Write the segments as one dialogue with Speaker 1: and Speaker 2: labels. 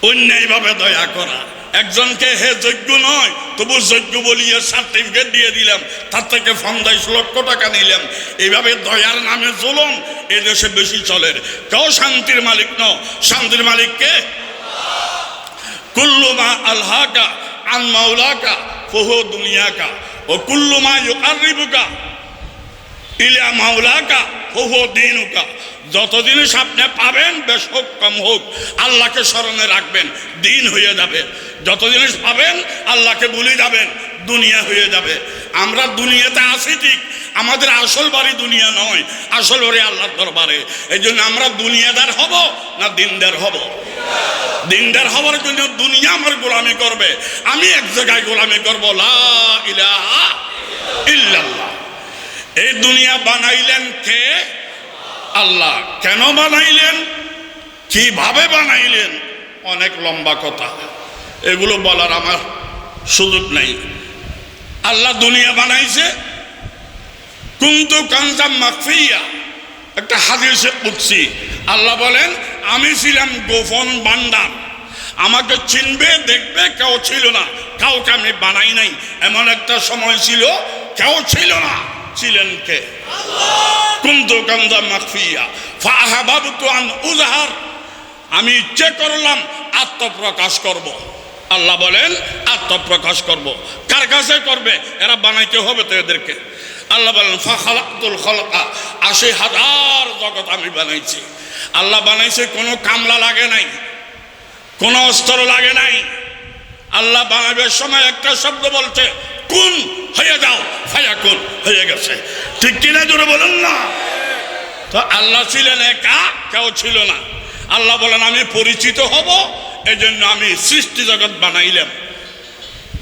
Speaker 1: অন্যায়ভাবে দয়া করা। একজনকে হে যোগ্য নয় তবু যোগ্য বলিয়ে সার্টিফিকেট দিয়ে দিলাম, তার থেকে 50 লক্ষ টাকা নিলাম। এইভাবে দয়ার নামে জুলুম এই দেশে বেশি চলে। কেউ শান্তির মালিক ন, শান্তির মালিক কে? কুল্লু মা আলহাকা আন মাওলাকা ফাহুয়া দুনিয়াকা ও কুল্লু মা ইউকাররিবুকা ইলা মাওলাকা ফাহুয়া দীনুকা। যত জিনিস আপনি পাবেন, বেশ হোক কম হোক, আল্লাহকে স্মরণে রাখবেন, দিন হয়ে যাবে। যত জিনিস পাবেন আল্লাহকে ভুলে যাবেন, দুনিয়া হয়ে যাবে। আমরা দুনিয়াতে আছি ঠিক, আমাদের আসল বাড়ি দুনিয়া নয়, আসল বাড়ি আল্লাহর দরবারে। এই জন্য আমরা দুনিয়াদার হব না দিনদার হব? দিনদার হওয়ার জন্য দুনিয়া আমার গোলামি করবে, আমি এক জায়গায় গোলামি করব, লা ইলাহা ইল্লাল্লাহ। এই দুনিয়া বানাইলেন কে? আল্লাহ। কেন বানাইলেন, কিভাবে বানাইলেন, অনেক লম্বা কথা, এগুলো বলার আমার সুযোগ নাই। আল্লাহ দুনিয়া বানাইছে কুনতু কানজাম মাখফিয়া, একটা হাদিসে কুদসি আল্লাহ বলেন আমি ছিলাম গোপন ভান্ডার, আমাকে চিনবে দেখবে কেউ ছিল না, কাউকে আমি বানাই নাই। এমন একটা সময় ছিল কেউ ছিল না, ছিলেন কে? কুনতু কানজাম মাখফিয়া ফাআহাবাবতু আন উযহার, আমি ইচ্ছে করলাম আত্মপ্রকাশ করব। আল্লাহ বলেন আত্মপ্রকাশ করব। কার কাছে করবে? এরা বানাইতে হবে তো এদেরকে। আল্লাহ বলেন ফাখালাকতুল খালকা, ৮০,০০০ জগৎ আমি বানাইছি। আল্লাহ বানাইছে, কোনো কামলা লাগে নাই, কোনো অস্ত্র লাগে নাই। আল্লাহ বানাবার সময় একটা শব্দ বলছে কুন, হয়ে যাও, ফায়াকুন, হয়ে গেছে। ঠিক কিনা জোরে বলুন না? তো আল্লাহ ছিলেন একা, কেউ ছিল না। আল্লাহ বলেন আমি পরিচিত হব, এই জন্য আমি সৃষ্টি জগৎ বানাইলাম।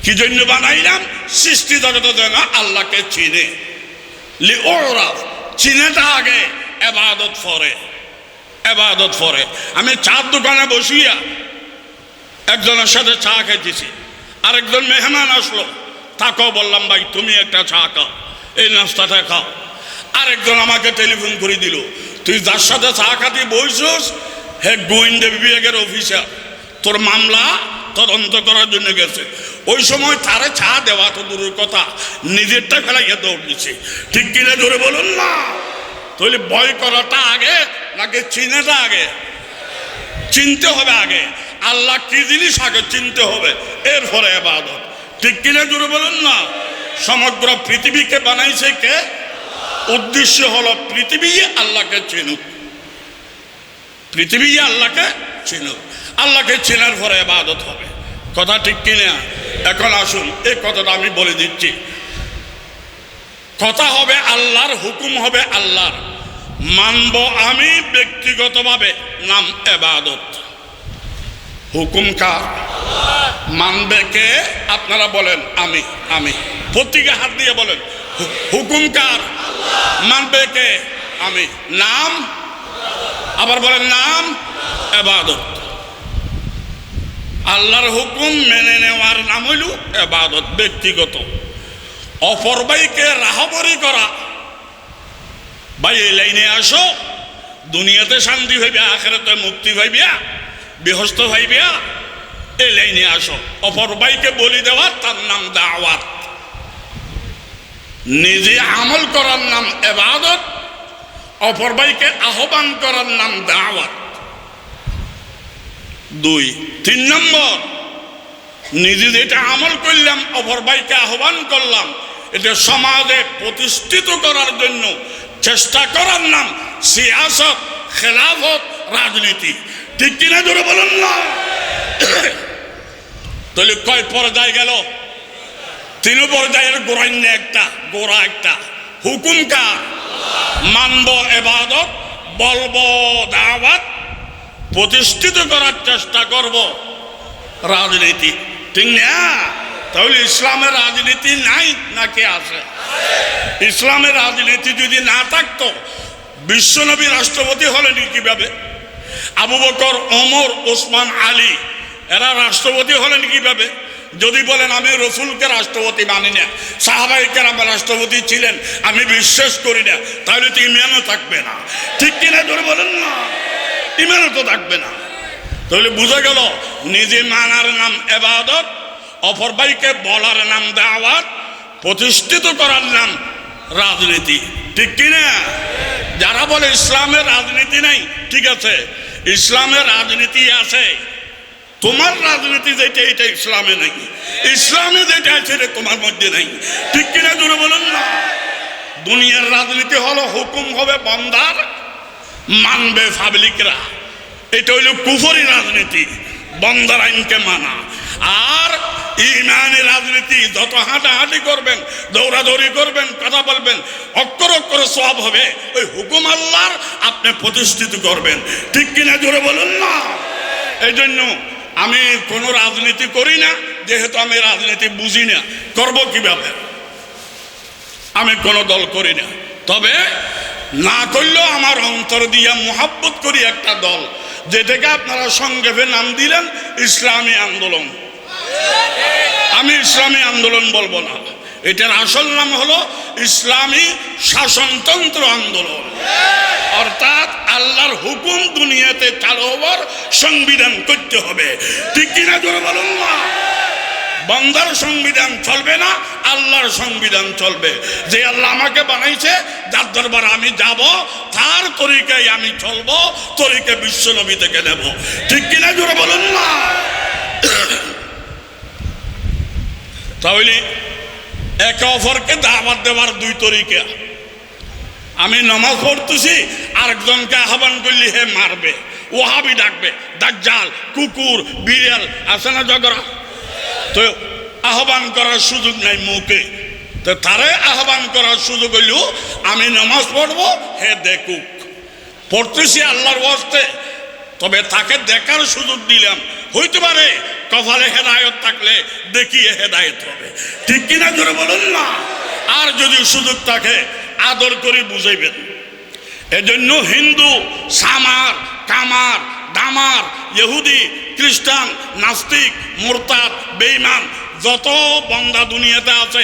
Speaker 1: কি জন্য বানাইলাম? সৃষ্টি জগৎ যেন আল্লাহকে চিনে। লিউরাফ, চিনেটা আগে, ইবাদত পরে, ইবাদত পরে। আমি চার দোকানে বসিয়া একজনের সাথে চা খেতেছি, আরেকজন মেহমান আসলো, তাকেও বললাম ভাই তুমি একটা চা খাও, এই নাস্তাটা খাও। আরেকজন আমাকে টেলিফোন করে দিল, তুই যার সাথে চা খাতে বসছিস হে গোয়েন্দা বিভাগের অফিসার, তোর মামলা তদন্ত করার জন্য গেছে। ওই সময় তারে চা দেওয়া তো দূরের কথা, নিজেরটা ফেলাইয়া দৌড় দিচ্ছে। ঠিক কিনা জোরে বলুন না? তাহলে ভয় করাটা আগে নাকি চিনাটা আগে? চিনতে হবে আগে, আল্লাহ কি জিনিস আগে চিনতে হবে, এরপরে ইবাদত। ঠিক কিনা জোরে বলুন না? সমগ্র পৃথিবীকে বানাইছে কে? উদ্দেশ্য হলো পৃথিবী আল্লাহকে চিনুক, পৃথিবী আল্লাহকে চিনুক। আল্লাহকে চেনার পরে ইবাদত হবে। কথা ঠিক কিনা? এখন আসুন এই কথাটা আমি বলে দিচ্ছি। কথা হবে আল্লাহর, হুকুম হবে আল্লাহর, মানব আমি ব্যক্তিগতভাবে, নাম ইবাদত। হুকুম কার? মানবে কে? আপনারা বলেন আমি। আমি প্রত্যেকে হাত দিয়ে বলেন হুকুম কার? মানবে কে? আমি। নাম? আবার বলেন নাম ইবাদত। আল্লাহর হুকুম মেনে নেওয়ার নাম হইল ইবাদত, ব্যক্তিগত। অপর ভাইকে রাহবরি করা, ভাই এই লাইনে আসো, দুনিয়াতে শান্তি হইবে, আখিরাতে মুক্তি হইবে, বিহস্ত হইবে, এই লাইনে আসো। অপর ভাইকে বলি দেওয়া, তার নাম দাওয়াত। নিজে আমল করার নাম ইবাদত, অপর ভাইকে আহ্বান করার নাম দাওয়াত। 2 3 নম্বর, নিজে যেটা আমল করলাম, অপর ভাইকে আহ্বান করলাম, এটা সমাজে প্রতিষ্ঠিত করার জন্য চেষ্টা করার নাম সিয়াসত, খেলাফত, রাজনীতি। ঠিক কিনা জোরে বলুন না? তাহলে কয় পর্যায়ে গেল? 3 পর্যায়ের গোড়ান্য একটা, গোড়া একটা। হুকুম কার? মানব ইবাদত, বলবো দাওয়াত, প্রতিষ্ঠিত করার চেষ্টা করব রাজনীতি। ঠিক না? তাহলে ইসলামের রাজনীতি নাই নাকি আছে? ইসলামের রাজনীতি যদি না থাকতো, বিশ্বনবী রাষ্ট্রপতি হলেন কিভাবে? আবু বকর, ওমর, ওসমান, আলী এরা রাষ্ট্রপতি হলেন কিভাবে? যদি বলেন আমি রসুলকে রাষ্ট্রপতি মানি না, সাহাবায়ে কেরাম রাষ্ট্রপতি ছিলেন, আমি বিশ্বাস করি না, তাহলে তো ইমানও থাকবে না। ঠিক কিনা ধরে বলেন না? ইমানও তো থাকবে না। তাহলে বুঝা গেল নিজে মানার নাম ইবাদত, অপর ভাইকে বলার নাম দাওয়াত, প্রতিষ্ঠিত করার নাম রাজনীতি। ঠিক কিনা? যারা বলে ইসলামের রাজনীতি নাই, ঠিক আছে, ইসলামের রাজনীতি আছে, তোমার রাজনীতি যেটা এটা ইসলামে নাই, ইসলামে যেটা আছে এটা তোমার মধ্যে নাই। ঠিক কিনা জোরে বলুন না? দুনিয়ার রাজনীতি হলো হুকুম হবে বান্দার, মানবে পাবলিকরা, এটা হইল কুফরি রাজনীতি, বান্দার আইনকে মানা। আর ইমানি রাজনীতি, যত হাঁটাহাঁটি করবেন, দৌড়াদৌড়ি করবেন, কথা বলবেন, অক্ষর অক্ষরে সওয়াব হবে, ওই হুকুম আল্লাহর আপনি প্রতিষ্ঠিত করবেন। ঠিক কিনা জোরে বলুন না? এই জন্য আমি কোনো রাজনীতি করি না, যেহেতু আমি রাজনীতি বুঝি না, করবো কিভাবে? আমি কোনো দল করি না, তবে না করলেও আমার অন্তর দিয়া মোহাব্বত করি একটা দল, যেটাকে আপনারা সংক্ষেপে নাম দিলেন ইসলামী আন্দোলন। আমি ইসলামী আন্দোলন বলবো না, এটার আসল নাম হলো ইসলামী শাসনতন্ত্র আন্দোলন। অর্থাৎ আল্লাহর হুকুম দুনিয়াতে চালু হওয়ার সংবিধান করতে হবে। ঠিক কিনা জোরে বলুন না? বান্দার সংবিধান চলবে না, আল্লাহর সংবিধান চলবে। যে আল্লাহ আমাকে বানাইছে, যার দরবারে আমি যাব, তার তরিকায় আমি চলবো, তরিকা বিশ্ব নবী থেকে নেব। ঠিক কিনা জোরে বলুন না? তাহলে একে অপরকে দাওয়াত দেওয়ার দুই তরিকা। আমি নামাজ পড়তেছি, আরেকজনকে আহ্বান করলে হে মারবে, ওহাবি ডাকবে, দাজ্জাল, কুকুর, বিড়াল, আছে না ঝগড়া? তো আহ্বান করার সুযোগ নাই মুখে, তো তারে আহ্বান করার সুযোগ হইলেও আমি নামাজ পড়বো, হে দেখুক, পড়তেছি আল্লাহর ওয়াস্তে, তবে তাকে দেখার সুযোগ দিলাম। হইতে পারে কপালে হেদায়েত থাকলে দেখিয়ে হেদায়েত হবে। ঠিক কিনা জোরে বলুন না? আর যদি সুযোগ থাকে আদর করে বুঝাইবেন। এজন্য হিন্দু, সামার, কামার, দামার, ইহুদি, খ্রিস্টান, নাস্তিক, মুরতাদ, বেঈমান যত বান্দা দুনিয়াতে আছে,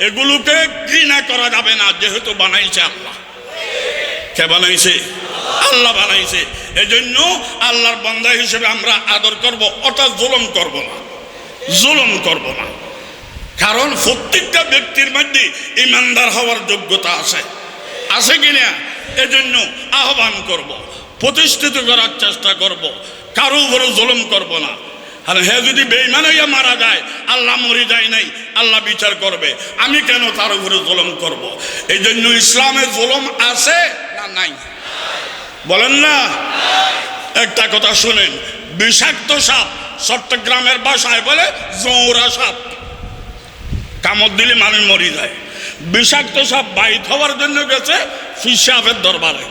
Speaker 1: এগুলোকে ঘৃণা করা যাবে না, যেহেতু বানাইছে আল্লাহ। কে বানাইছে? আল্লাহ বানাইছে। এজন্য আল্লাহর বান্দা হিসেবে আমরা আদর করব, অর্থাৎ জুলুম করব না, জুলুম করব না। কারণ প্রত্যেকটা ব্যক্তির মধ্যে ইমানদার হওয়ার যোগ্যতা আছে, আছে কিনা? এজন্য আহ্বান করব, প্রতিষ্ঠিত করার চেষ্টা করব, কারো উপরে জুলুম করব না। আর হে যদি বেঈমান হইয়া মারা যায়, আল্লাহ মরে যায় নাই, আল্লাহ বিচার করবে, আমি কেন তার উপরে জুলুম করব? এই জন্য ইসলামে জুলুম আছে না নাই? বলেন না? একটা কথা শুনেন, বিষাক্ত সাপ, চট্টগ্রামের ভাষায় বলে জৌরা সাপ, কামড় দিলে মানুষ মরে যায়। বিষাক্ত সাপ বাইট হওয়ার জন্য গেছে ফির সাহেবের দরবারে।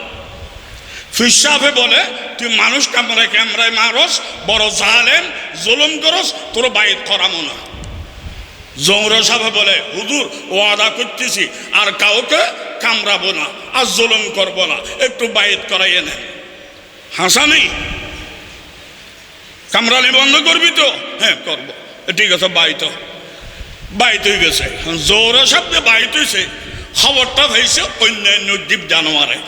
Speaker 1: ফির সাহেবে বলে, তুই মানুষ কামড়ায় ক্যামরায় মারস, বড় জালেম, জুলুম করস, তোর বাইট করামো না। জৌরা সাহেব বলে, হুজুর ওয়াদা করতেছি আর কাউকে কামড়াবো না, আর জুলুম করবো না, একটু বাইট করাইয়ে নেন। হাসা নেই, কামড়ানি বন্ধ করবি তো? হ্যাঁ করবো। ঠিক আছে, বাইত বাইত হয়ে গেছে। জৌরা সাহেব বাইত হয়েছে, খবরটা হয়েছে অন্যান্য জীব জানোয়ারে,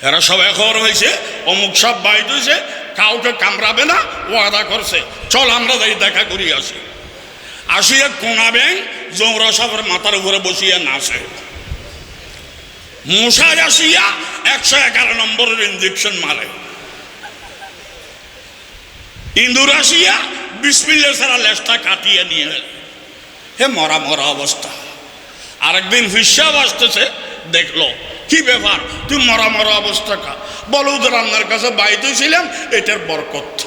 Speaker 1: এরা সবাই খবর হয়েছে অমুক সব বাইত হয়েছে, কাউকে কামড়াবে না, ওয়াদা করছে, চল আমরা যাই দেখা করি আসি। আসিয়া কোনা ব্যাং জৌরা সাহেবের মাথার উপরে বসিয়া নাচে। মশাই আসিয়া 111 নম্বরের ইঞ্জেকশন মারে। ইন্দুর আসিয়া বিসমিল্লাহ ছাড়া লেজটা কাটিয়ে নিয়ে গেল। হে মরা মরা অবস্থা। আরেকদিন হিসাব আসতেছে, দেখলো কি ব্যাপার, তুই মরা মরা অবস্থা কা? বলো ওদের আপনার কাছে বাইতে ছিলাম, এটার বরকত।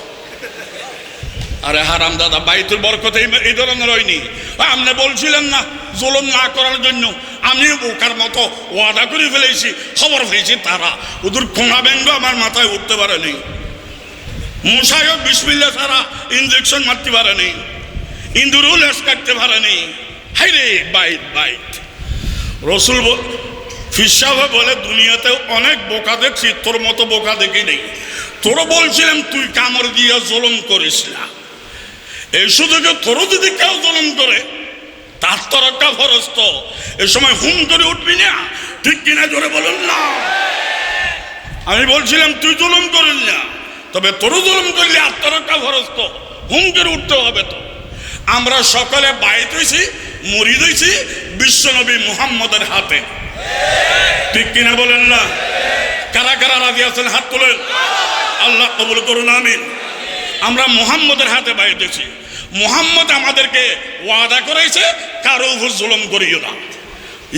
Speaker 1: আরে হারাম দাদা, বাইতুল বরকত এই ধরনের হয়নি। আপনি বলছিলেন না জুলুম না করার জন্য, আমিও বোকার মতো ওয়াদা করে ফেলেছি, খবর পেয়েছি তারা, ওদের কোনা ব্যঙ্গ আমার মাথায় উঠতে পারেনি। মশাইও বিসমিল্লাহ ছাড়া ইঞ্জেকশন মারতে পারেনি, ইন্দুরও লেজ কাটতে পারেনি। হাই রে বাইট বাইট। রসুল ফির সাহেব বলে, দুনিয়াতে অনেক বোকা দেখছি, তোর মতো বোকা দেখি নেই। তোরও বলছিলাম তুই কামড় দিয়ে জুলুম করিস না, এই সুযোগে তোরও যদি কেউ জুলুম করে তার তো একটা ফরজ, তো এ সময় হুম করে উঠবি না। ঠিক কিনা জোরে বলুন না? আমি বলছিলাম তুই জুলুম করিস না, তবে তোর জুলুম করলে আত্মরক্ষা ফরজ, তো হুমকির উঠতে হবে। তো আমরা সকলে বাইত হয়েছি, মুরিদ হয়েছি বিশ্বনবী মুহাম্মদের হাতে, ঠিক কিনা বলেন না? কারা কারা রাজি আছেন হাত তোলেন, আল্লাহ কবুল করুন, আমিন। আমরা মুহাম্মদের হাতে বাইত হয়েছি। মুহাম্মদ আমাদেরকে ওয়াদা করেছে কারো উপর জুলুম করিও না।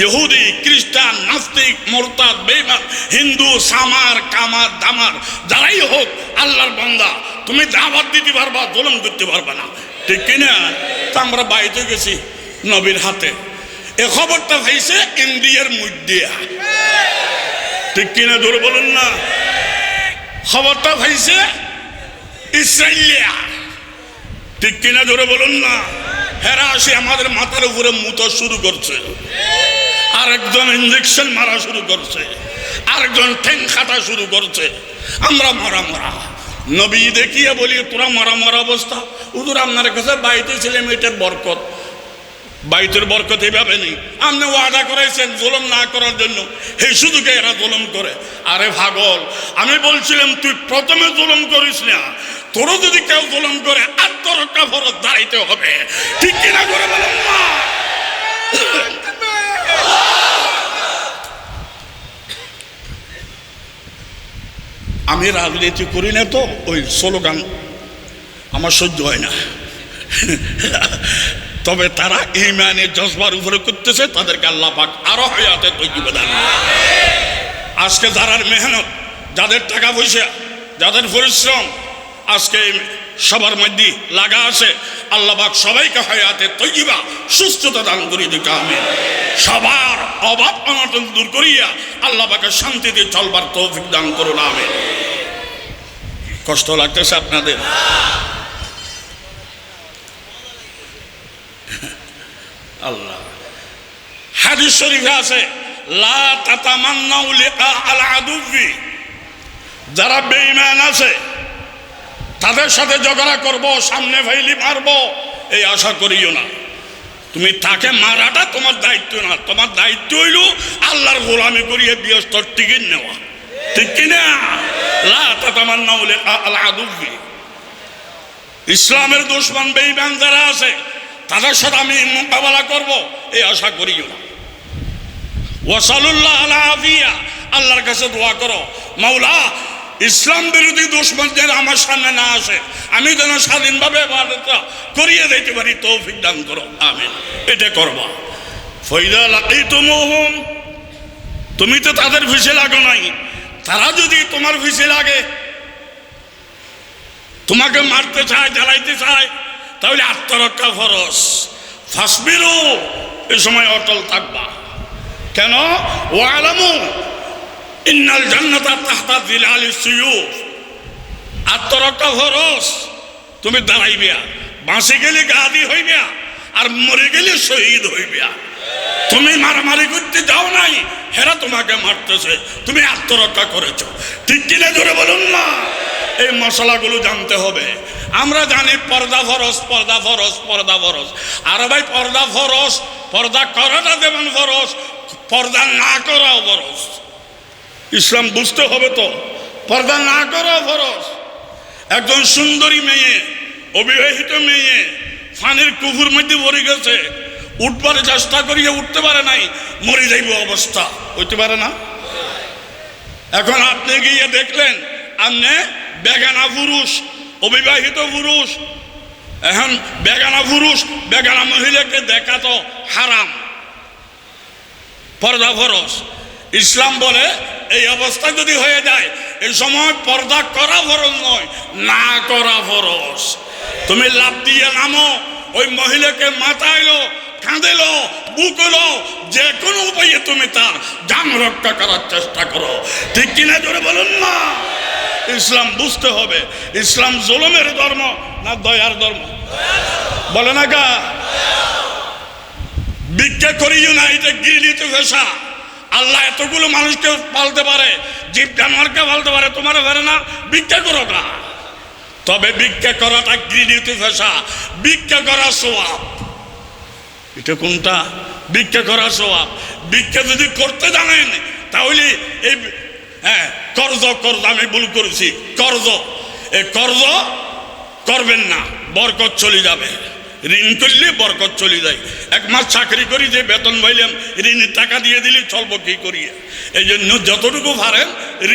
Speaker 1: ইহুদি, খ্রিস্টান, নাস্তিক, মুরতাদ, বেঈমান, হিন্দু, সামার, কামার, দামার যারাই হোক আল্লাহর বান্দা, তুমি দাওয়াত দিতে পারবা, জুলুম করতে পারবা না, ঠিক কিনা? তা আমরা বাইতে গেছি নবীর হাতে। এ খবরটা ভাইছে ইন্ডিয়ার মধ্যে, ঠিক কিনা? ধরে বলুন না। খবরটা ভাইছে ইসরায়েলিয়া, ঠিক কিনা? ধরে বলুন না। হেরা আসে আমাদের মাথার উপরে মুতো শুরু করছে, আরেকজন ইঞ্জেকশন মারা শুরু করছে, আরেকজন ঠ্যাং খাটা শুরু করছে। আমরা মরা মরা নবী দেখিয়ে বলি তোরা মরা মরা অবস্থা। হুজুর আপনার কাছে বাইতে ছিলাম, এটার বরকত, বাইতের বরকত এইভাবে নেই। আপনি ওয়াদা করেছেন জুলুম না করার জন্য, এই সুযোগে এরা জুলুম করে। আরে পাগল, আমি বলছিলাম তুই প্রথমে জুলুম করিস না, তোরও যদি কেউ জুলুম করে আত্মরক্ষা ফরজ দাঁড়াইতে হবে, ঠিক কিনা? করে বলেন না। আমি রাজনীতি করি না, তো ওই স্লোগান আমার সহ্য হয় না। তবে তারা ঈমানের জজবার উপরে করতেছে, তাদেরকে আল্লাহ পাক আরো হায়াতে তৈয়বা দান। আজকে যারা মেহনত, যাদের টাকা পয়সা, যাদের পরিশ্রম আজকে সবার মধ্যে লাগা আছে, আল্লাহ পাক সবাইকে হায়াতে তৈয়বা সুস্থতা দান করিয়ে দিক, আমিন। সবার অভাব অনটন দূর করিয়া আল্লাহ পাকে শান্তিতে চলবার তৌফিক দান করুন, আমিন। কষ্ট লাগতেছে আপনাদের? আল্লাহ হাদিস শরীফে আছে লা তাতামান্নাউ লিকা আল আদুবি, যারা বেঈমান আছে তাদের সাথে ঝগড়া করব, সামনে ফাইলি মারবো, এই আশা করিও না। তুমি তাকে মারাটা তোমার দায়িত্ব না, তোমার দায়িত্ব হইল আল্লাহর গোলামি করিয়ে বিয়স্তর টিকিট নেওয়া, ঠিক কিনা? লা তাতামান্নাউ লিকা আল আদুবি, ইসলামের দুশমন বেঈমান যারা আছে তাদের সাথে আমি মোকাবেলা করব, এই আশা করিও না। ওয়াসালুল্লাহ আলা আফিয়া, আল্লাহর কাছে দোয়া করো, মাওলা ইসলাম বিরোধী দুশমন যেন আমার সামনে না আসে, আমি যেন স্বাধীনভাবে ইবাদতটা করিয়ে দিতে পারি, তৌফিক দান করো, আমিন। এটা করবা। ফাইদা লাকিতুমুহুম, তুমি তো তাদের পিছে লাগো নাই, তারা যদি তোমার পিছে লাগে, তোমাকে মারতে চায়, জ্বালাইতে চায়, তাহলে আত্মরক্ষা ফরজ। ফাসবিরু, এই সময় অটল থাকবা। কেন? ওয়ালামু ইন্নাল জান্নাতা তাহতা যিলালিস সুয়ুফ, আত্মরক্ষা ফরজ। তুমি দাঁড়াইবিয়া, বাঁচে গেলে গাদি হইবিয়া, আর মরে গেলে শহীদ হইবিয়া। তুমি মারামারি করতে যাও নাই, হেরা তোমাকে মারতেছে, তুমি আত্মরক্ষা করেছো, ঠিক কিনা? জোরে বলুন না। এই মশলাগুলো জানতে হবে। আমরা জানি পর্দা ফরজ, পর্দা ফরজ, পর্দা ফরজ। আর ভাই পর্দা ফরজ, পর্দা করাটা যেমন ফরজ, পর্দা না করাও ফরজ। ইসলাম বুঝতে হবে তো, পর্দা না করাও ফরজ। একজন সুন্দরী মেয়ে, অবিবাহিত মেয়ে ফানির কুফুর মধ্যে পড়ে গেছে, উঠবার চেষ্টা করিয়ে উঠতে পারে নাই, মরে যাইব অবস্থা, হইতে পারে না? এখন আপনি গিয়ে দেখলেন আপনি বেগানা পুরুষ, অবিবাহিত পুরুষ, এখন বেগানা পুরুষ বেগানা মহিলাকে দেখা তো হারাম, পর্দা ফরজ। ইসলাম বলে এই অবস্থা যদি হয়ে যায়, এই সময় পর্দা করা ফরজ নয়, না করা ফরজ। তুমি লাফ দিয়ে নামো, ওই মহিলাকে মাথাইলো, কাঁদেলো, বুকলো, যে কোনো উপায়ে তুমি তার জান রক্ষা করার চেষ্টা করো, ঠিক কিনা? জোরে বলুন না। ইসলাম বুঝতে হবে, ইসলাম জুলুমের ধর্ম না দয়ার ধর্ম? বলে না গা? ভিক্ষা করিও না, এটা গৃহীত পেশা। আল্লাহ এতগুলো মানুষকে পালতে পারে, জীব জানোয়ারকে পালতে পারে, তোমার পারে না? ভিক্ষা করো না। তবে ভিক্ষা করাটা গৃহীত পেশা, ভিক্ষা করা সওয়াব। এটা কোনটা? ভিক্ষা করা সওয়াব। ভিক্ষা যদি করতে জানেন তাহলে এই কর্জ, আমি ভুল করেছি, কর্জ, এ কর্জ করবেন না, বরকত চলে যাবে। ঋণ করলে বরকত চলে যায়। 1 মাস চাকরি করি যে বেতন পাইলাম, ঋণের টাকা দিয়ে দিলে চলবো কি করিয়া? এই জন্য যতটুকু পারেন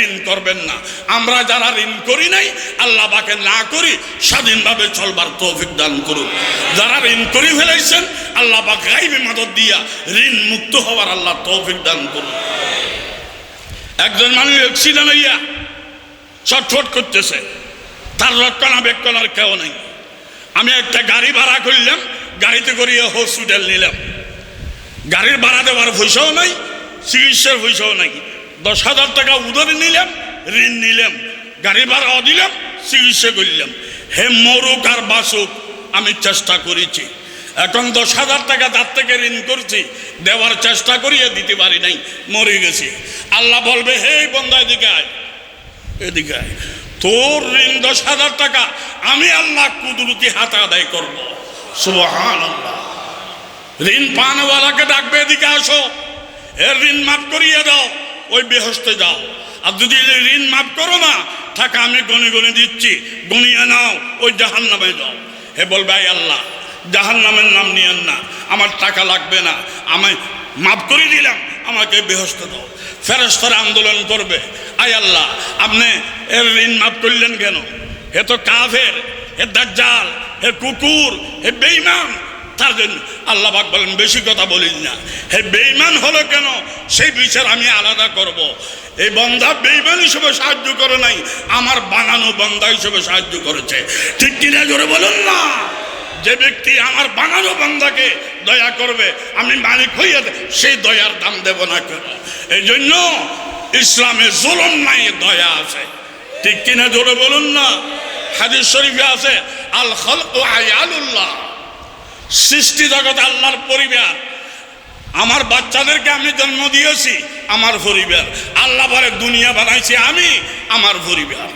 Speaker 1: ঋণ করবেন না। আমরা যারা ঋণ করি নাই, আল্লাহ পাকে না করি স্বাধীনভাবে চলবার তৌফিক দান করুন। যারা ঋণ করে ফেলাইছেন, আল্লাহ পাক গায়বী মাদদ দিয়া ঋণ মুক্ত হওয়ার আল্লাহ তৌফিক দান করুন। একজন মানুষ অ্যাক্সিডেন্ট হইয়া ছটফট করতেছে, তার রক্ষণাবেক্ষণার কেউ নেই। আমি একটা গাড়ি ভাড়া করলাম, গাড়িতে করিয়ে হসপিটাল নিলাম। গাড়ির ভাড়া দেওয়ার পয়সাও নাই, চিকিৎসার পয়সাও নাই। 10,000 টাকা উধার নিলাম, ঋণ নিলাম, গাড়ি ভাড়াও দিলাম, চিকিৎসা করলাম। হে মরুক আর বাসুক, আমি চেষ্টা করেছি। এখন 10,000 টাকা তার থেকে ঋণ করছি, দেওয়ার চেষ্টা করিয়ে দিতে পারি নাই, মরে গেছি। আল্লাহ বলবে, হে বন্দা এদিকে আয়, এদিকে আয়, তোর ঋণ 10,000 টাকা আমি আল্লাহ কুদরতি হাতে আদায় করবো। সুবহানাল্লাহ। ঋণ পানওয়ালাকে ডাকবে, এদিকে আসো, এর ঋণ মাফ করিয়ে দাও, ওই বেহেশতে যাও। আর যদি ঋণ মাফ করো না, টাকা আমি গনে গনে দিচ্ছি, গনিয়ে নাও, ওই জাহান্নামে যাও। হে বলবে, আয় আল্লাহ, জাহান্নামের নাম নিয়েন না, আমার টাকা লাগবে না, আমি মাফ করে দিলাম, আমাকে বেহেশতে দাও। ফেরেশতারা আন্দোলন করবে, আয় আল্লাহ, আপনি এর ঋণ মাফ করলেন কেন? হে তো কাফের, হে দাজ্জাল, হে কুকুর, হে বেঈমান। তার জন্য আল্লাহ পাক বলেন, বেশি কথা বলিস না। হে বেঈমান হলো কেন, সেই বিচার আমি আলাদা করব। এই বান্দা বেঈমান হিসেবে সাহায্য করে নাই, আমার বানানো বান্দা হিসেবে সাহায্য করেছে। ঠিক কিনা জোরে বলুন না? যে ব্যক্তি আমার বানানো বান্দাকে দয়া করবে, আমি মালিক হইয়া সেই দয়ার দাম দেব না কেন? এই জন্য ইসলামে জুলুম নাই, দয়া আছে। ঠিক কিনা জোরে বলুন না? হাদিস শরীফে আছে, আল খালকু আয়ালুল্লাহ, সৃষ্টি জগৎ আল্লাহর পরিবার। আমার বাচ্চাদেরকে আমি জন্ম দিয়েছি, আমার পরিবার। আল্লাহ বলে, দুনিয়া বানাইছি আমি, আমার পরিবার।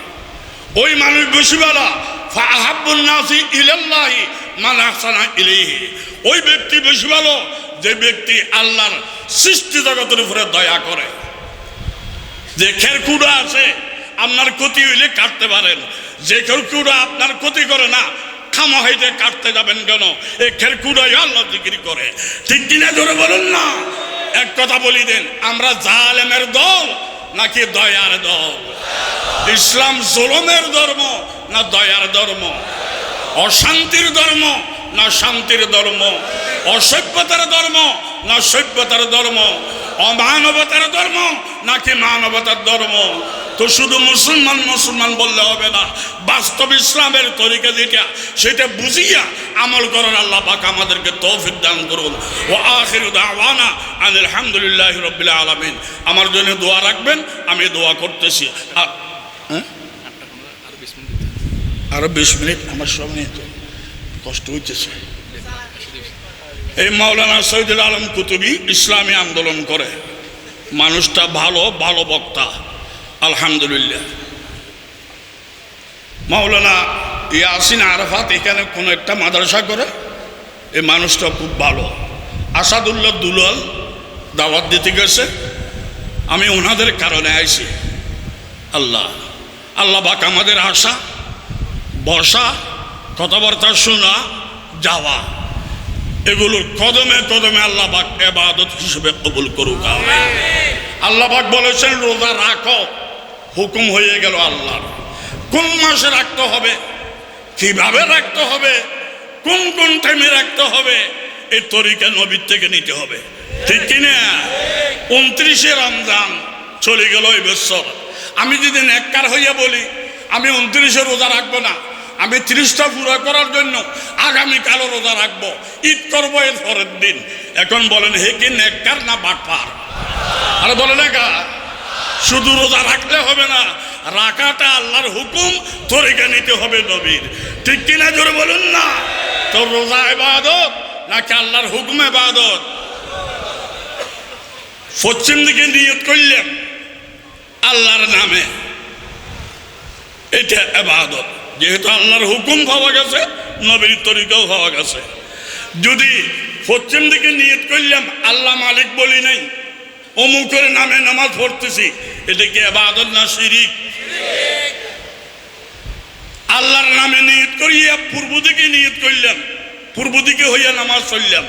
Speaker 1: ওই মানুষ বেশি বলা, ফাহাব্বুন নাসি ইলাল্লাহি মান আহসানা ইলাইহি। ওই ব্যক্তি বেশি ভালো যে ব্যক্তি আল্লাহর সৃষ্টি জগতের উপরে দয়া করে। যে খেরকুড়া আছে, আপনার ক্ষতি হইলে কাটতে পারেন। যে খেরকুড়া আপনার ক্ষতি করে না, খামাহাইতে কাটতে যাবেন কেন? এই খেরকুড়াই আল্লাহ জিকির করে। ঠিক কিনা জোরে বলুন না? এক কথা বলি দেন, আমরা জালেমের দল নাকি দয়ার দল? ইসলাম জুলুমের ধর্ম না দয়ার ধর্ম? অশান্তির ধর্ম না শান্তির ধর্ম? অসভ্যতার ধর্ম না সভ্যতার ধর্ম? অমানবতার ধর্ম নাকি মানবতার ধর্ম? তো শুধু মুসলমান মুসলমান বললে হবে না, বাস্তব ইসলামের তরিকা যেটা, সেটা বুঝিয়া আমল করার আল্লাহ পাক আমাদেরকে তৌফিক দান করুন। ওয়া আখিরু দাওয়ানা আনিল হামদুলিল্লাহি রাব্বিল আলামিন। আমার জন্য দোয়া রাখবেন, আমি দোয়া করতেছি। আরো 20 মিনিট আমার সময় তো কষ্ট হইতেছে। এই মাওলানা শহীদুল আলম কুতুবী ইসলামী আন্দোলন করে, মানুষটা ভালো, ভালো বক্তা, আলহামদুলিল্লাহ। মাওলানা ইয়াসিন আরাফাত এখানে কোনো একটা মাদ্রাসা করে, এই মানুষটা খুব ভালো। আসাদুল্লাহ দুলাল দাওয়াত দিতে গেছে, আমি ওনাদের কারণে আইছি। আল্লাহ আল্লাহ পাক আমাদের আশা, বসা, কথাবার্তা শোনা, যাওয়া, এগুলোর কদমে কদমে আল্লাহ পাক ইবাদত হিসেবে কবুল করুক। আল্লাহ পাক বলেছেন, রোজা রাখো, হুকুম হয়ে গেল আল্লাহর। কোন মাসে রাখতে হবে, কিভাবে রাখতে হবে, কোন কোন টাইমে রাখতে হবে, এই তরিকা নবীর থেকে নিতে হবে। ঠিক কিনা? 29শে রমজান চলে গেল এই বছর। আমি যদি নেককার হইয়া বলি আমি 29শে রোজা রাখবো না, আমি 30টা পুরো করার জন্য আগামীকালও রোজা রাখবো, ঈদ করবো এর পরের দিন। এখন বলেন, হে কি নেককার না বাটপার? আরে বলে না কা, শুধু রোজা রাখলে হবে না, রাখাটা আল্লাহর হুকুম, তরিকা নিতে হবে নবীর। ঠিক কিনা জোরে বলুন না? তো রোজা ইবাদত নাকি আল্লাহর হুকুম ইবাদত? পশ্চিম দিকে নিয়ত করলেন আল্লাহর নামে, এটা ইবাদত। যেহেতু আল্লাহর হুকুম পাওয়া গেছে, নবীর তরিকাও পাওয়া গেছে। যদি পশ্চিম দিকে নিয়ত করলাম, আল্লাহ মালিক বলি নাই, অমুকের নামে নামাজ পড়তেছি, এটা কি ইবাদত না শিরিক? আল্লাহর নামে নিয়ত করিয়া পূর্ব দিকে নিয়ত করলাম, পূর্ব দিকে হইয়া নামাজ পড়লাম,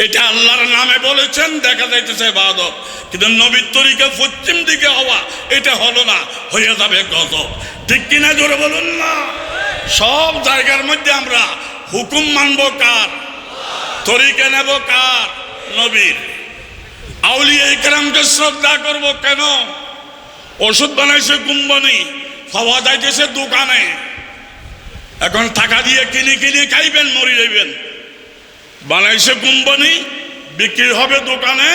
Speaker 1: এটা আল্লাহর নামে বলেছেন, দেখা যাইতেছে ইবাদত। কিন্তু নবীর তরিকা পশ্চিম দিকে হওয়া এটা হলো না, হইয়া যাবে গজব। ঠিক কিনা জোরে বলুন না? সব জায়গার মধ্যে আমরা হুকুম মানব কার? তরিকা নেব কার? নবীর। আউলিয়া ইকরামকে শ্রদ্ধা করব কেন? ওষুধ বানাইছে কোম্পানি, পাওয়া যাইতেছে দোকানে, এখন টাকা দিয়ে কিনে কিনে খাইবেন, মরে যাইবেন। বানাইছে কোম্পানি, বিক্রি হবে দোকানে,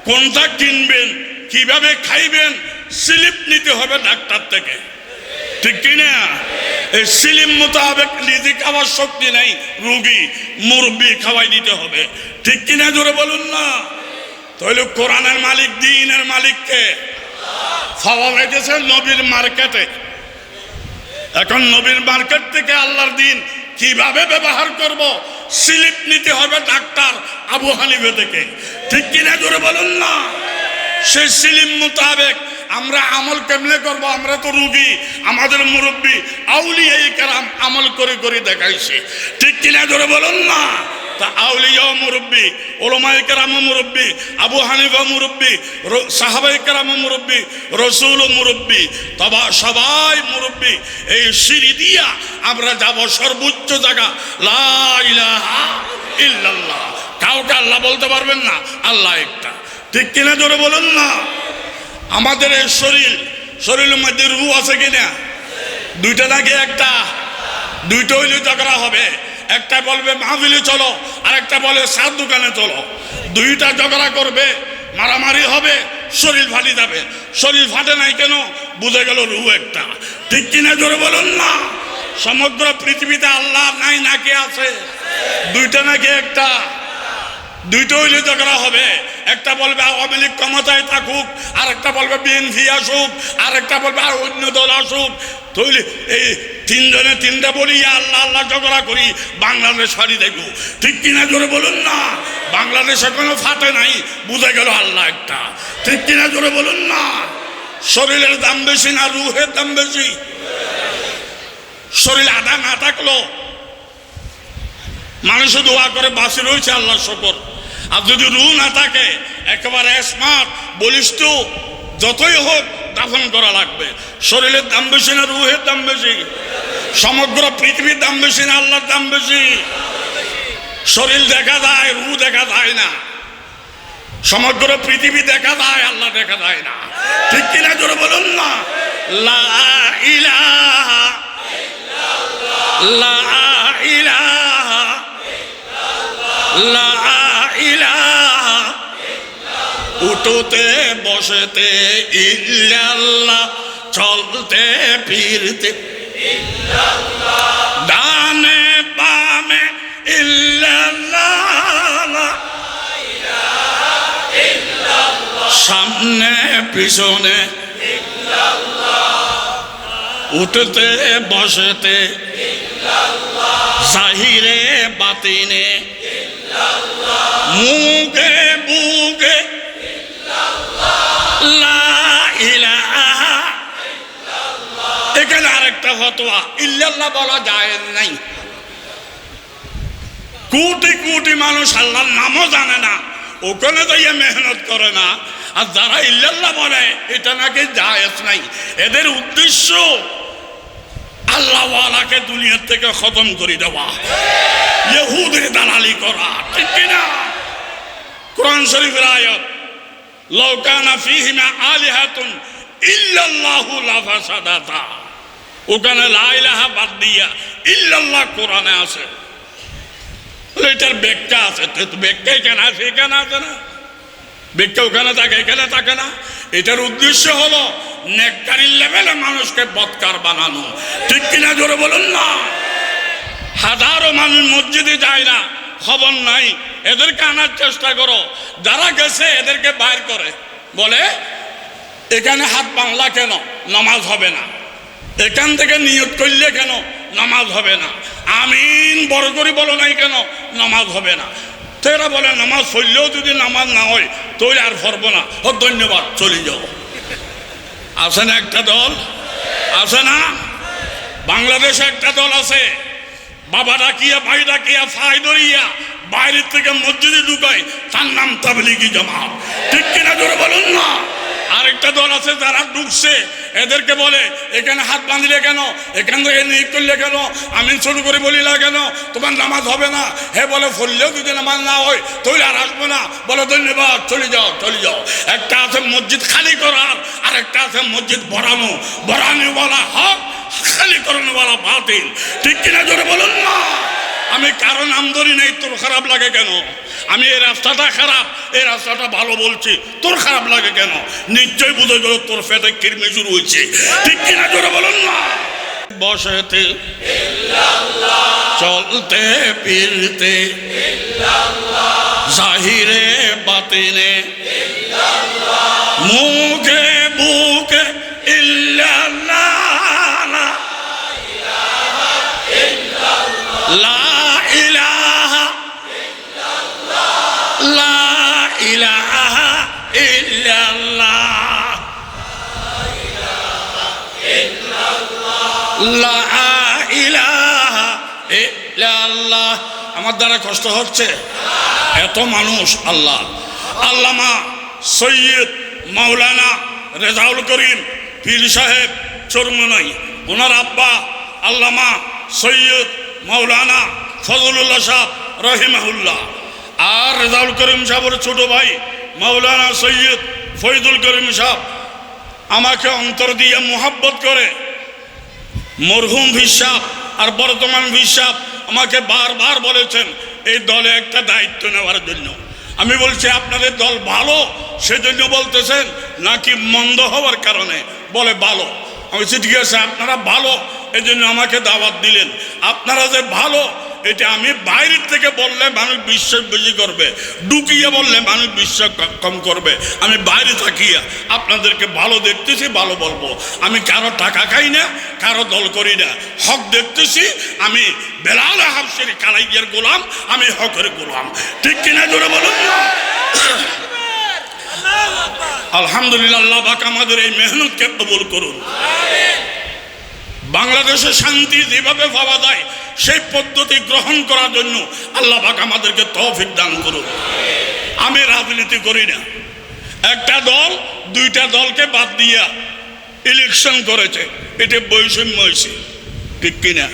Speaker 1: কোনটা কিনবেন, কিভাবে খাইবেন, স্লিপ নিতে হবে ডাক্তার থেকে। ঠিক কিনা? এই স্লিপ মোতাবেক নিজে খাওয়ার শক্তি নাই রোগী, মুরব্বী খাওয়াই দিতে হবে। ঠিক কিনা জোরে বলুন না? তাহলে কোরআনের মালিক, দ্বীনের মালিককে পাওয়া যাইতেছে নবীর মার্কেটে। এখন নবীর মার্কেট থেকে আল্লাহর দ্বীন কিভাবে ব্যবহার করব, স্লিপ নিতে হবে ডাক্তার আবু হানিফা থেকে। ঠিক কিনা জোরে বলুন না? সেই স্লিপ মোতাবেক আমরা আমল কেমনে করব? আমরা তো রুগী, আমাদের মুরব্বী আউলিয়া ইকরাম আমল করে করে দেখাইছে। ঠিক কিনা জোরে বলুন না? তা আউলিয়া মুরব্বী, উলামায়ে কেরাম মুরব্বী, আবু হানিফা মুরব্বী, সাহাবায়ে কেরাম মুরব্বী, রাসূল মুরব্বী, তবা সবাই মুরব্বী। এই সিঁড়ি দিয়া আমরা যাব সর্বোচ্চ জায়গা, লা ইলাহা ইল্লাল্লাহ। কাউকে আল্লাহ বলতে পারবেন না, আল্লাহ একটা। ঠিক কিনা জোরে বলুন না? আমাদের এই শরীরের মধ্যে রূহ আছে কিনা? দুইটা নাকি একটা? দুইটা হইলে ঝগড়া হবে। একটা বলবে মাহফিলে চলো, আর একটা বলে সাত দোকানে চলো। দুইটা ঝগড়া করবে, মারামারি হবে, শরীর ফাটি যাবে। শরীর ফাটে নাই কেন? বুঝে গেল রূহ একটা। ঠিক কিনা জোরে বলুন না? সমগ্র পৃথিবীতে আল্লাহ নাই নাকি আছে? দুইটা নাকি একটা? দুইটা হইলে ঝগড়া হবে। একটা বলবে আওয়ামী লীগ ক্ষমতায় থাকুক, আর একটা বলবে বিএনপি আসুক, আর একটা বলবে আর অন্য দল আসুক। তাহলে এই তিনজনে তিনটা বলি আল্লাহ আল্লাহ ঝগড়া করি, বাংলাদেশ ফাড়ি দেখব। ঠিক কিনা জোরে বলুন না? বাংলাদেশ এখনো ফাটে নাই, বুঝে গেল আল্লাহ একটা। ঠিক কিনা জোরে বলুন না? শরীরের দাম বেশি না রুহের দাম বেশি? শরীর আধা না থাকলো মানুষ দোয়া করে বাঁচি রয়েছে, আল্লাহ শকর। আর যদি রুহ না থাকে, একেবারে স্মার্ট বলিষ্ঠ, যতই হোক দাফন করা লাগবে। শরীরের দাম বেশি না রুহের দাম বেশি? সমগ্র পৃথিবীর দাম বেশি না আল্লাহর দাম বেশি? শরীর দেখা যায়, রুহ দেখা যায় না। সমগ্র পৃথিবী দেখা যায়, আল্লাহ দেখা যায় না। ঠিক কিনা জোরে বলুন না? লা ইলাহা লা ইলাহা লা ইলাহা। উঠোতে বসেতে ইল্লাল্লাহ, চলতে ফিরতে ইল্লাল্লাহ, ডানে বামে ইল্লাল্লাহ, সামনে পিছনে ইল্লাল্লাহ, উঠতে বসেতে ইল্লাল্লাহ, জাহিরে বাতিনে ইল্লাল্লাহ, মুখে বুকে ইল্লাল্লাহ, লা ইলাহা ইল্লাল্লাহ। এখানে আরেকটা ফতোয়া, ইল্লাল্লাহ বলা যায় নাই। কোটি কোটি মানুষ আল্লাহর নামও জানে না, ওখানে যাইয়া মেহনত করে না। আর যারা ইল্লাল্লাহ বলে, এটা নাকি জায়েজ নাই। এদের উদ্দেশ্য আল্লাহওয়ালাকে দুনিয়ার থেকে খতম করে দেওয়া, ইহুদের দালালি করা। ঠিক কিনা? কোরআন শরীফের আয়াত, লাউ কানা ফীহিমা আলিহাতুন ইল্লাল্লাহু লাফাসাদাতা। ওখানে লা ইলাহা বাদ দিয়া ইল্লাল্লাহ কোরআনে আছে। এটার ব্যাখ্যা আছে, ব্যাখ্যা এখানে আছে, এখানে আছে না? ব্যাখ্যা ওখানে থাকে, এখানে থাকে না। এটার উদ্দেশ্য হলো নেককারীর লেভেলে মানুষকে বদকার বানানো। ঠিক কিনা জোরে বলুন না? হাজারো মানুষ মসজিদে যায় না, খবর নাই, এদেরকে আনার চেষ্টা করো। যারা গেছে এদেরকে বাইর করে, বলে এখানে হাত বাংলা কেন, নামাজ হবে না। এখান থেকে নিয়ত করলে কেন, নামাজ হবে না। আমিন বড় করে বলো নাই কেন, নামাজ হবে না। তেরা বলে নামাজ পড়লেও যদি নামাজ না হয় তাহলে আর পড়বো না, ও ধন্যবাদ, চলে যাও। আছে না একটা দল? আছে না? বাংলাদেশে একটা দল আছে, বাবা ডাকিয়া ভাই ডাকিয়া ফাই ধরিয়া বাইরের থেকে মসজিদে ঢুকায়, তার নাম তাবলীগী জামাত। ঠিক কিনা জোরে বলুন না। আরেকটা দল আছে যারা ঢুকছে, এদেরকে বলে এখানে হাত বাঁধলে কেন, এখান থেকে নিয়োগ করলে কেন, আমি শুরু করে বলি না কেন, তোমার নামাজ হবে না। হে বলে ফললেও যদি নামাজ না হয় তাহলে আর আসবো না, বলে ধন্যবাদ, চলে যাও চলে যাও। একটা আছে মসজিদ খালি করার, আর একটা আছে মসজিদ ভরানো। ভরানো বলা হক, খালি করানো বলা বাতিল। ঠিক কিনা জোরে বলুন না। আমি কারো নাম ধরি নাই, তোর খারাপ লাগে কেন? আমি এই রাস্তাটা খারাপ, এই রাস্তাটা ভালো বলছি, তোর খারাপ লাগে কেন? নিশ্চয় বুঝে গেল তোর পেটে কিরমি শুরু হয়েছে। ঠিক কিনা জোরে বলুন না। বসেতে চলতে ফিরতে জাহিরে বাতিনে মুখে বুকে ইল্লাল্লাহ, লা ইলাহা লা ইলাহা ইল্লাল্লাহ, লা ইলাহা ইল্লাল্লাহ। আমার দ্বারা কষ্ট হচ্ছে, এত মানুষ। আল্লাহ আল্লামা সৈয়দ মাওলানা রেজাউল করিম পীর সাহেব চরমনাই, ওনার আব্বা আল্লামা সৈয়দ মাওলানা ফজলুল্লাহ সাহেব রহিমাহুল্লাহ, আর রেজাউল করিম সাহেবের ছোট ভাই মাওলানা সৈয়দ ফৈদুল করিম সাহেব আমাকে অন্তর দিয়ে মোহাব্বত করে। মরহুম পীর সাহেব আর বর্তমান পীর সাহেব আমাকে বারবার বলেছেন এই দলে একটা দায়িত্ব নেওয়ার জন্য। আমি বলছি আপনাদের দল ভালো সেজন্য বলতেছেন নাকি মন্দ হওয়ার কারণে? বলে ভালো। আমি বলছি ঠিক আছে, আপনারা ভালো এই জন্য আমাকে দাওয়াত দিলেন। আপনারা যে ভালো এটা আমি বাইরের থেকে বললে মানুষ বিশ্বাস বেশি করবে, ঢুকিয়ে বললে মানুষ বিশ্বাস কম করবে। আমি বাইরে থাকিয়া আপনাদেরকে ভালো দেখতেছি, ভালো বলবো। আমি কারো টাকা খাই না, কারো দল করি না, হক দেখতেছি। আমি বেলাল হাফসির কালাইয়ের গোলাম, আমি হকের গোলাম। ঠিক কিনা জোরে বলুন না। আলহামদুলিল্লাহ, আল্লাহ পাক আমাদের এই মেহনতকে কবুল করুন। বাংলাদেশে শান্তি যেভাবে পাওয়া যায় সেই পদ্ধতি গ্রহণ করার জন্য আল্লাহ পাক আমাদেরকে তৌফিক দান করুন। আমি রাজনীতি করি না। একটা দল দুইটা দলকে বাদ দিয়া ইলেকশন করেছে, এটা বৈষম্য হয়েছে। ঠিক কিনা?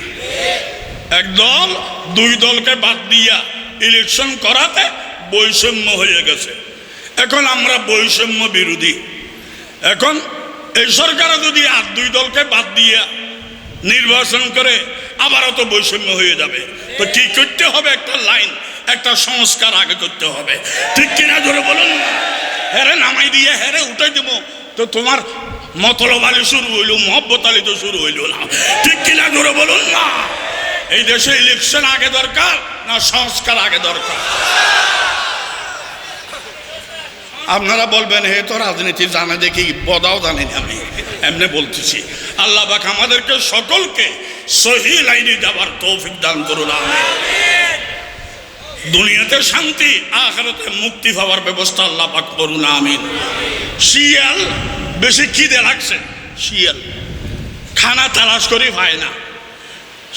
Speaker 1: এক দল দুই দলকে বাদ দিয়া ইলেকশন করাতে বৈষম্য হয়ে গেছে। এখন আমরা বৈষম্য বিরোধী। এখন এই সরকার যদি আর দুই দলকে বাদ দিয়া নির্বাচন করে আবারও তো বৈষম্য হয়ে যাবে। তো কি করতে হবে? একটা লাইন, একটা সংস্কার আগে করতে হবে। ঠিক কিনা জোরে বলুন। হেরে নামাই দিয়ে হেরে উঠে দেব তো তোমার মতলব আলী শুরু হইল, মহব্বত আলী তো শুরু হইল না। ঠিক কিনা জোরে বলুন না। এই দেশে ইলেকশন আগে দরকার না সংস্কার আগে দরকার? আপনারা বলবেন হে তো রাজনীতি জানে দেখি, বদাও জানি না। আমি এমনি বলতেছি। আল্লাহ পাক আমাদেরকে সকলকে সহি লাইনে যাবার তৌফিক দান করুন। আমিন। দুনিয়াতে শান্তি, আখিরাতে মুক্তি পাওয়ার ব্যবস্থা আল্লাহ পাক করুন। আমিন। শিয়াল বেশি খিদে লাগছে, শিয়াল খানা তালাশ করে পায় না,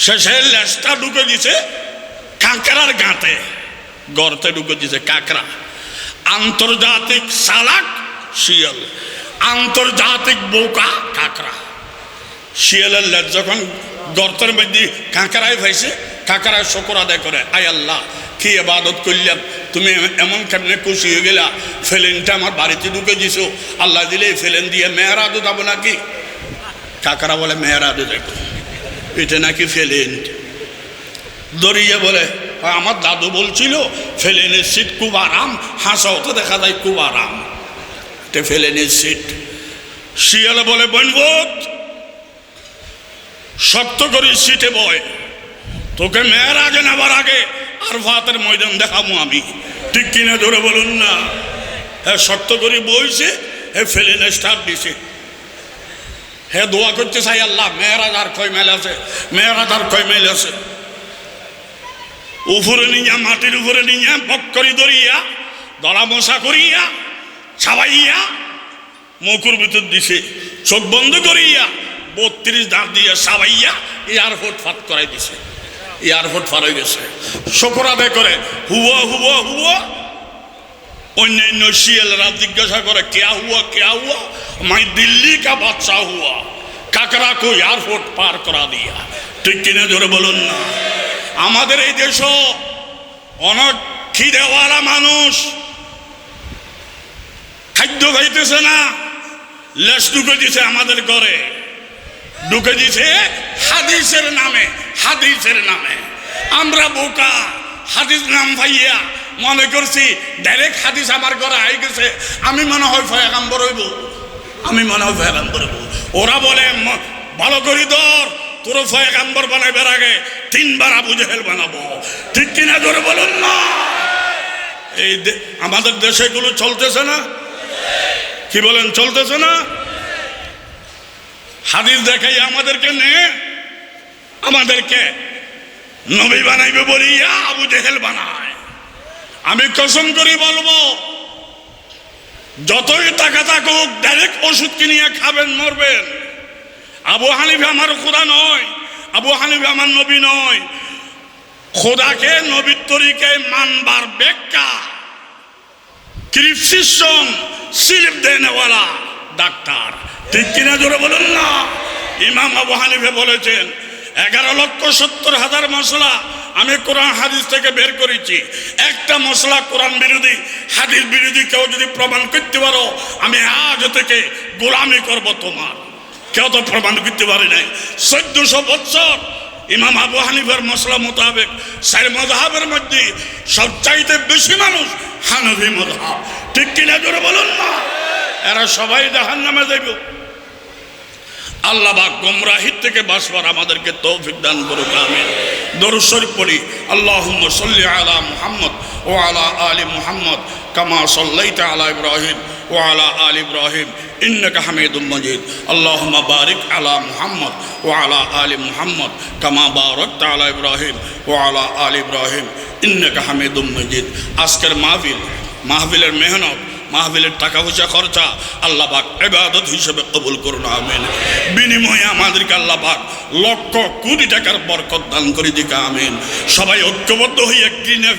Speaker 1: শেষে লেজটা ঢুকে দিছে কাঁকড়ার গাঁতে, গর্তে ঢুকে দিছে কাঁকড়া। আন্তর্জাতিক চালাক শিয়াল, আন্তর্জাতিক বোকা কাঁকড়া। শিয়ালের লেজ যখন গর্তের মধ্যে কাঁকড়ায় পাইছে, কাঁকড়ায় শুকর আদায় করে, আয় আল্লাহ কি ইবাদত করলাম, তুমি এমন কেমনে খুশি হয়ে গেলা, ফেলেনটা আমার বাড়িতে ঢুকে দিছো, আল্লাহ দিলে ফেলেন দিয়ে মেহরাজও যাবো নাকি? কাঁকড়া বলে মেহরাজও যাবো, এটা নাকি ফেলেন। দরিয়ে বলে আমার দাদু বলছিল ফেলেনের সিট খুব আরাম, হাসাও তো দেখা যায় খুব আরাম, এটা ফেলেনের সিট। শিয়ালে বলে বনবোধ শক্ত করে সিটে বয়, তোকে মেয়েরাজে নেবার আগে আর ভাতের ময়দান দেখাবো আমি। ঠিক কিনা ধরে বলুন না। হ্যাঁ শক্ত করে বইছে, হে ফেলেনে স্টার্ট দিছে, হে দোয়া করতে চাই আল্লাহ মেয়েরাজ আর কয় মাইল আছে, মেয়েরাজ আর কয় মাইল আছে। উপরে নিয়ে মাটির উপরে নিয়ে বক্করি ধরিয়া দলা মশা করিয়া ছাবাইয়া মুখের ভিতর দিছে, চোখ বন্ধ করিয়া 32 দাঁত দিয়ে সাবাইয়া এয়ারপোর্ট ফাত করাই দিছে, এয়ারপোর্ট ফার হয়ে গেছে। শুকর আদায় করে হুয়া হুয়া হুয়া। অন্যান্য শিয়ালরা জিজ্ঞাসা করে কেয়া হুয়া, মাই দিল্লি কা বাচ্চা হুয়া, কাকরা কো এয়ারপোর্ট পার করা দিয়া। ঠিক কিনা জোরে বলুন না? আমাদের এই দেশ অনেক খিদেওয়ালা মানুষ, খাদ্য খাইতেছে না, লেস ঢুকে দিছে আমাদের ঘরে, ঢুকে দিছে হাদিসের নামে, হাদিসের নামে। আমরা বোকা, হাদিস নাম ভাইয়া মনে করছি ডাইরেক্ট হাদিস আমার ঘরে আই গেছে, আমি মনে হয় পয়গাম্বর হইব, আমি মনে হয় পয়গাম্বর হইব। ওরা বলে ভালো করি ধর, তোর পয়গাম্বর বানাইবার আগে 3 বার আবু জেহেল বানাবো। ঠিক কিনা জোরে বলুন না? এই আমাদের দেশে এগুলো চলতেছে না? কি বলেন, চলতেছে না? হাদিস দেখাই আমাদেরকে আমাদেরকে নবী বানাইবে বলিয়া আবু জেহেল বানায়। আমি কসম করে বলবো, যতই টাকা থাকুক ডাইরেক্ট ওষুধ কিনিয়ে খাবেন, মরবেন। আবু হানিফা আমার খোদা নয়, আবু হানিফা আমার নবী নয়। খোদাকে নবীর তরিকায় মানবার ব্যাখ্যা প্রিসক্রিপশন স্লিপ দেনেওয়ালা ডাক্তার। ঠিক কিনা জোরে বলুন না? ইমাম আবু হানিফা বলেছেন 11,70,000 মশলা আমি কোরআন হাদিস থেকে বের করেছি। একটা মশলা কোরআন বিরোধী, হাদিস বিরোধী কেউ যদি প্রমাণ করতে পারো, আমি আজ থেকে গোলামি করব তোমার। কেউ তো প্রমাণ করতে পারে নাই। 1400 বছর ইমাম আবু হানিফার মশলা মোতাবেক 4 মযহাবের মধ্যে সবচাইতে বেশি মানুষ হানফি মযহাব। ঠিক কিনা জোরে বলুন না? এরা সবাই জাহান্নামে যাবে। আল্লাহ পাক গোমরাহির থেকে বাঁচবার আমাদেরকে তৌফিক দান করুক, আমিন। দরুদ শরীফ পড়ি। আল্লাহুম্মা সাল্লি আলা মুহাম্মদ ওয়া আলা আলি মুহাম্মদ কামা সাল্লাইতা আলা ইব্রাহিম ওয়া আলা আলি ইব্রাহিম ইন্নাকা হামিদুম মাজিদ। আল্লাহুম্মা বারিক আলা মুহাম্মদ ওয়া আলা আলি মুহাম্মদ কামা বারাকতা আলা ইব্রাহিম ওয়া আলা আলি ইব্রাহিম ইন্নাকা হামিদুম মাজিদ। আজকের মাহফিলের মেহনত, মাহফিলের টাকা পয়সা খরচা আল্লাহ পাক ইবাদত হিসেবে কবুল করুন, আমিন। বিনিময়ে আমাদেরকে আল্লাহ পাক লক্ষ কোটি টাকার বরকত দান করে দিক, আমিন। সবাই ঐক্যবদ্ধ হয়ে একদিনে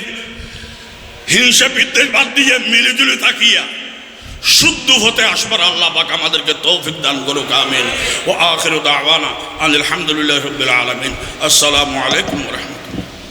Speaker 1: হিংসা বিদ্বেষ বাদ দিয়ে মিলেজুলে থাকিয়া শুদ্ধ হতে আসবার আল্লাহ পাক আমাদেরকে তৌফিক দান করুক, আমিন। ওয়া আখিরু দাওয়ানা আলহামদুলিল্লাহি রাব্বিল আলামিন। আসসালামু আলাইকুম ওয়া রাহমাতুল্লাহ।